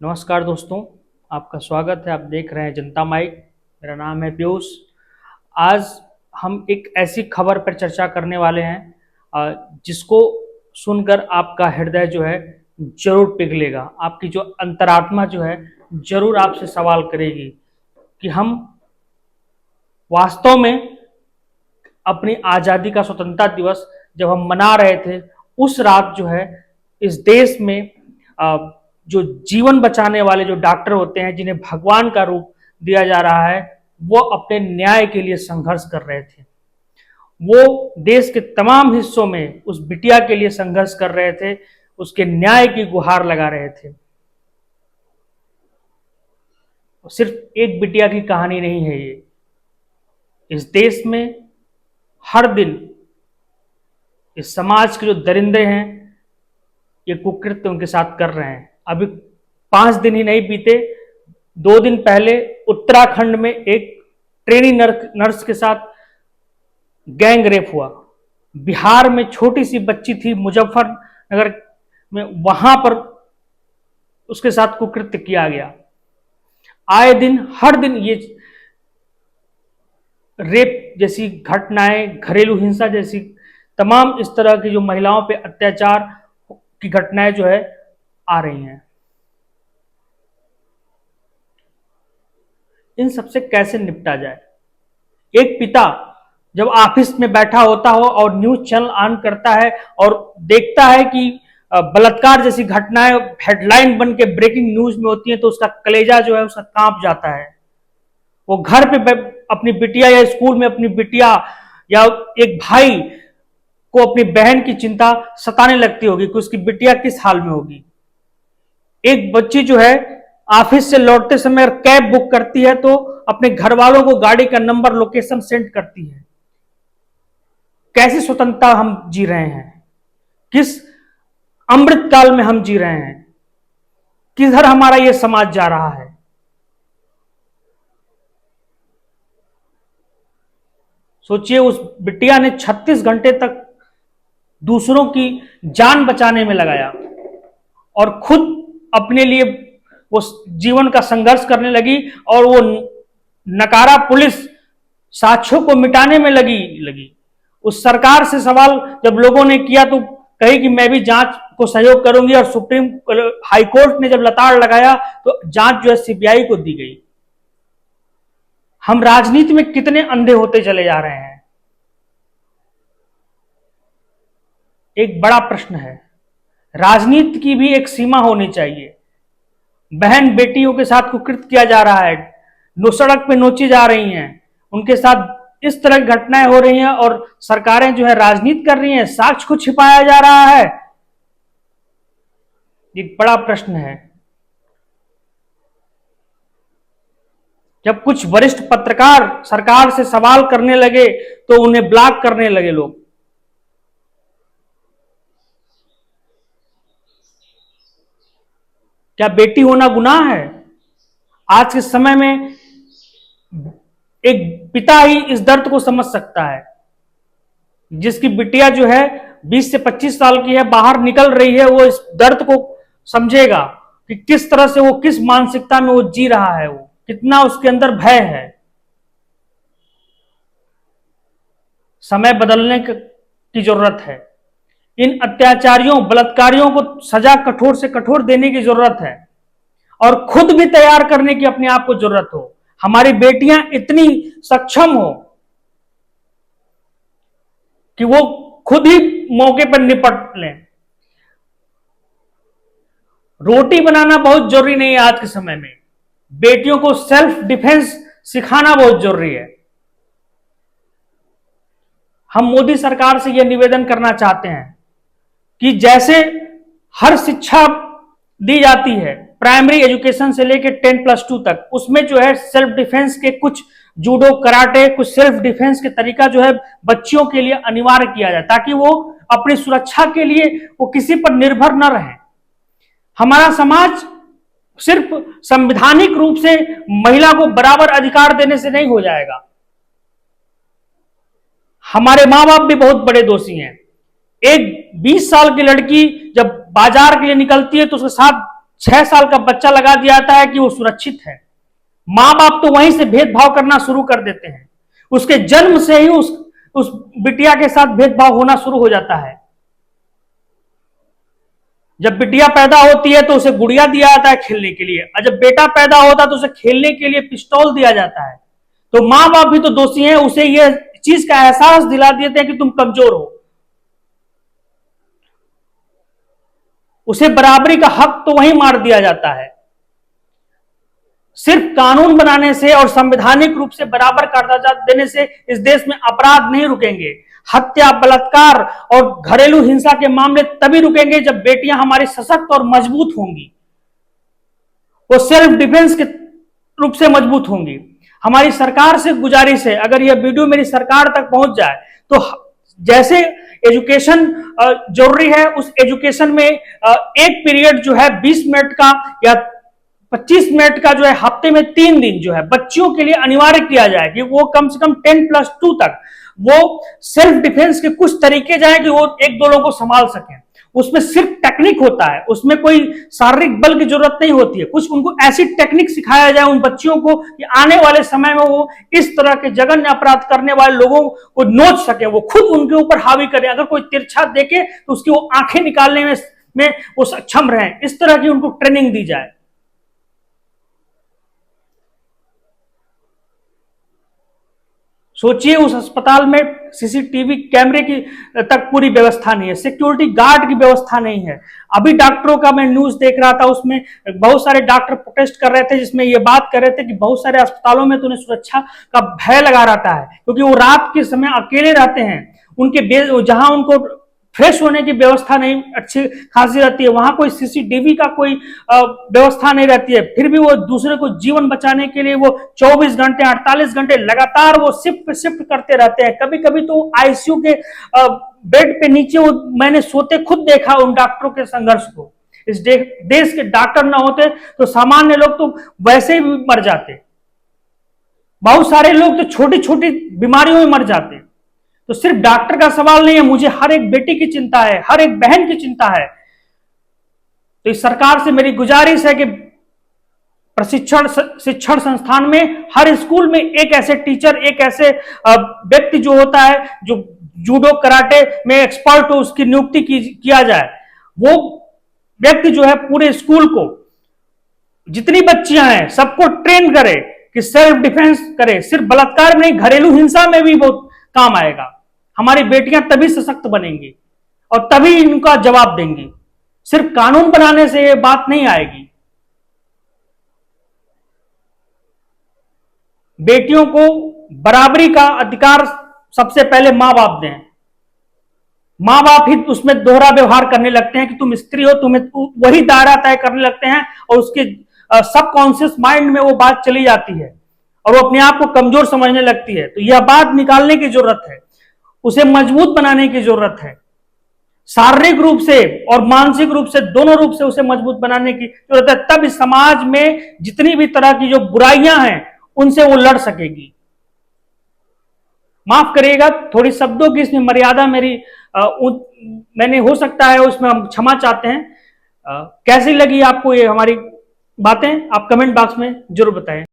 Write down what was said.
नमस्कार दोस्तों, आपका स्वागत है। आप देख रहे हैं जनता माइक। मेरा नाम है पीयूष। आज हम एक ऐसी खबर पर चर्चा करने वाले हैं जिसको सुनकर आपका हृदय जो है जरूर पिघलेगा। आपकी जो अंतरात्मा जो है जरूर आपसे सवाल करेगी कि हम वास्तव में अपनी आज़ादी का स्वतंत्रता दिवस जब हम मना रहे थे, उस रात जो है इस देश में जो जीवन बचाने वाले जो डॉक्टर होते हैं, जिन्हें भगवान का रूप दिया जा रहा है, वो अपने न्याय के लिए संघर्ष कर रहे थे। वो देश के तमाम हिस्सों में उस बिटिया के लिए संघर्ष कर रहे थे, उसके न्याय की गुहार लगा रहे थे। सिर्फ एक बिटिया की कहानी नहीं है ये। इस देश में हर दिन इस समाज के जो दरिंदे हैं, ये कुकृत्य उनके साथ कर रहे हैं। अभी 5 दिन ही नहीं बीते, 2 दिन पहले उत्तराखंड में एक ट्रेनी नर्स के साथ गैंग रेप हुआ। बिहार में छोटी सी बच्ची थी मुजफ्फरनगर में, वहां पर उसके साथ कुकृत्य किया गया। आए दिन हर दिन ये रेप जैसी घटनाएं, घरेलू हिंसा जैसी तमाम इस तरह की जो महिलाओं पे अत्याचार की घटनाएं जो है आ रही हैं। इन सबसे कैसे निपटा जाए? एक पिता जब ऑफिस में बैठा होता हो और न्यूज चैनल ऑन करता है और देखता है कि बलात्कार जैसी घटनाएं हेडलाइन बन के ब्रेकिंग न्यूज में होती हैं, तो उसका कलेजा जो है उसका कांप जाता है। वो घर पे अपनी बिटिया या स्कूल में अपनी बिटिया या एक भाई को अपनी बहन की चिंता सताने लगती होगी कि उसकी बिटिया किस हाल में होगी। एक बच्ची जो है ऑफिस से लौटते समय कैब बुक करती है तो अपने घर वालों को गाड़ी का नंबर, लोकेशन सेंड करती है। कैसी स्वतंत्रता हम जी रहे हैं? किस अमृत काल में हम जी रहे हैं? किधर हमारा यह समाज जा रहा है? सोचिए, उस बिटिया ने 36 घंटे तक दूसरों की जान बचाने में लगाया और खुद अपने लिए वो जीवन का संघर्ष करने लगी, और वो नकारा पुलिस साक्ष्यों को मिटाने में लगी। उस सरकार से सवाल जब लोगों ने किया तो कही कि मैं भी जांच को सहयोग करूंगी, और सुप्रीम हाई कोर्ट ने जब लताड़ लगाया तो जांच जो है सीबीआई को दी गई। हम राजनीति में कितने अंधे होते चले जा रहे हैं? एक बड़ा प्रश्न है। राजनीति की भी एक सीमा होनी चाहिए। बहन बेटियों के साथ कुकृत्य किया जा रहा है, सड़क पे नोची जा रही हैं, उनके साथ इस तरह की घटनाएं हो रही हैं, और सरकारें जो है राजनीति कर रही हैं, साक्ष्य को छिपाया जा रहा है। एक बड़ा प्रश्न है। जब कुछ वरिष्ठ पत्रकार सरकार से सवाल करने लगे तो उन्हें ब्लॉक करने लगे लोग। क्या बेटी होना गुनाह है? आज के समय में एक पिता ही इस दर्द को समझ सकता है। जिसकी बिटिया जो है 20 से 25 साल की है, बाहर निकल रही है, वो इस दर्द को समझेगा कि किस तरह से वो, किस मानसिकता में वो जी रहा है, वो कितना उसके अंदर भय है। समय बदलने की जरूरत है। इन अत्याचारियों, बलात्कारियों को सजा कठोर से कठोर देने की जरूरत है, और खुद भी तैयार करने की अपने आप को जरूरत हो। हमारी बेटियां इतनी सक्षम हो कि वो खुद ही मौके पर निपट लें। रोटी बनाना बहुत जरूरी नहीं है आज के समय में। बेटियों को सेल्फ डिफेंस सिखाना बहुत जरूरी है। हम मोदी सरकार से यह निवेदन करना चाहते हैं कि जैसे हर शिक्षा दी जाती है, प्राइमरी एजुकेशन से लेकर 10+2 तक, उसमें जो है सेल्फ डिफेंस के कुछ जूडो, कराटे, कुछ सेल्फ डिफेंस के तरीका जो है बच्चियों के लिए अनिवार्य किया जाए, ताकि वो अपनी सुरक्षा के लिए वो किसी पर निर्भर न रहे। हमारा समाज सिर्फ संवैधानिक रूप से महिला को बराबर अधिकार देने से नहीं हो जाएगा। हमारे मां बाप भी बहुत बड़े दोषी हैं। एक 20 साल की लड़की जब बाजार के लिए निकलती है तो उसके साथ 6 साल का बच्चा लगा दिया जाता है कि वो सुरक्षित है। मां बाप तो वहीं से भेदभाव करना शुरू कर देते हैं। उसके जन्म से ही उस बिटिया के साथ भेदभाव होना शुरू हो जाता है। जब बिटिया पैदा होती है तो उसे गुड़िया दिया जाता है खेलने के लिए, और जब बेटा पैदा होता है तो उसे खेलने के लिए पिस्तौल दिया जाता है। तो मां बाप भी तो दोषी हैं, उसे यह चीज का एहसास दिला देते हैं कि तुम कमजोर हो। उसे बराबरी का हक तो वहीं मार दिया जाता है। सिर्फ कानून बनाने से और संवैधानिक रूप से बराबर का दर्जा देने से इस देश में अपराध नहीं रुकेंगे। हत्या, बलात्कार और घरेलू हिंसा के मामले तभी रुकेंगे जब बेटियां हमारी सशक्त और मजबूत होंगी, वो सेल्फ डिफेंस के रूप से मजबूत होंगी। हमारी सरकार से गुजारिश है, अगर यह वीडियो मेरी सरकार तक पहुंच जाए तो जैसे एजुकेशन जरूरी है, उस एजुकेशन में एक पीरियड जो है 20 मिनट का या 25 मिनट का जो है हफ्ते में 3 दिन जो है बच्चियों के लिए अनिवार्य किया जाए कि वो कम से कम 10+2 तक वो सेल्फ डिफेंस के कुछ तरीके जाए कि वो एक दो लोगों को संभाल सकें। उसमें सिर्फ टेक्निक होता है, उसमें कोई शारीरिक बल की जरूरत नहीं होती है। कुछ उनको ऐसी टेक्निक सिखाया जाए उन बच्चियों को कि आने वाले समय में वो इस तरह के जघन्य अपराध करने वाले लोगों को नोच सके, वो खुद उनके ऊपर हावी करें। अगर कोई तिरछा देखे तो उसकी वो आंखें निकालने में वो सक्षम रहे। इस तरह की उनको ट्रेनिंग दी जाए। सोचिए उस अस्पताल में सीसीटीवी कैमरे की तक पूरी व्यवस्था नहीं है, सिक्योरिटी गार्ड की व्यवस्था नहीं है। अभी डॉक्टरों का मैं न्यूज देख रहा था, उसमें बहुत सारे डॉक्टर प्रोटेस्ट कर रहे थे, जिसमें ये बात कर रहे थे कि बहुत सारे अस्पतालों में तो उन्हें सुरक्षा का भय लगा रहता है, क्योंकि वो रात के समय अकेले रहते हैं। उनके जहां उनको फ्रेश होने की व्यवस्था नहीं अच्छी खासी रहती है, वहां कोई सीसीटीवी का कोई व्यवस्था नहीं रहती है, फिर भी वो दूसरे को जीवन बचाने के लिए वो 24 घंटे 48 घंटे लगातार वो शिफ्ट करते रहते हैं। कभी कभी तो आईसीयू के बेड पे नीचे वो मैंने सोते खुद देखा उन डॉक्टरों के संघर्ष को। इस देश के डॉक्टर ना होते तो सामान्य लोग तो वैसे ही मर जाते। बहुत सारे लोग तो छोटी छोटी बीमारियों में मर जाते। तो सिर्फ डॉक्टर का सवाल नहीं है, मुझे हर एक बेटी की चिंता है, हर एक बहन की चिंता है। तो इस सरकार से मेरी गुजारिश है कि शिक्षण संस्थान में हर स्कूल में एक ऐसे टीचर, एक ऐसे व्यक्ति जो होता है जो जूडो कराटे में एक्सपर्ट हो, उसकी नियुक्ति किया जाए। वो व्यक्ति जो है पूरे स्कूल को, जितनी बच्चियां हैं सबको ट्रेन करे कि सेल्फ डिफेंस करे। सिर्फ बलात्कार में नहीं, घरेलू हिंसा में भी बहुत काम आएगा। हमारी बेटियां तभी सशक्त बनेंगी और तभी इनका जवाब देंगी। सिर्फ कानून बनाने से ये बात नहीं आएगी। बेटियों को बराबरी का अधिकार सबसे पहले मां बाप दें। मां बाप ही उसमें दोहरा व्यवहार करने लगते हैं कि तुम स्त्री हो, तुम्हें वही दायरा तय करने लगते हैं, और उसके सबकॉन्शियस माइंड में वो बात चली जाती है और वो अपने आप को कमजोर समझने लगती है। तो यह बात निकालने की जरूरत है, उसे मजबूत बनाने की जरूरत है। शारीरिक रूप से और मानसिक रूप से, दोनों रूप से उसे मजबूत बनाने की जरूरत है। तब इस समाज में जितनी भी तरह की जो बुराइयां हैं उनसे वो लड़ सकेगी। माफ करिएगा, थोड़ी शब्दों की इसमें मर्यादा मैंने हो सकता है उसमें हम क्षमा चाहते हैं। कैसी लगी आपको ये हमारी बातें, आप कमेंट बॉक्स में जरूर बताएं।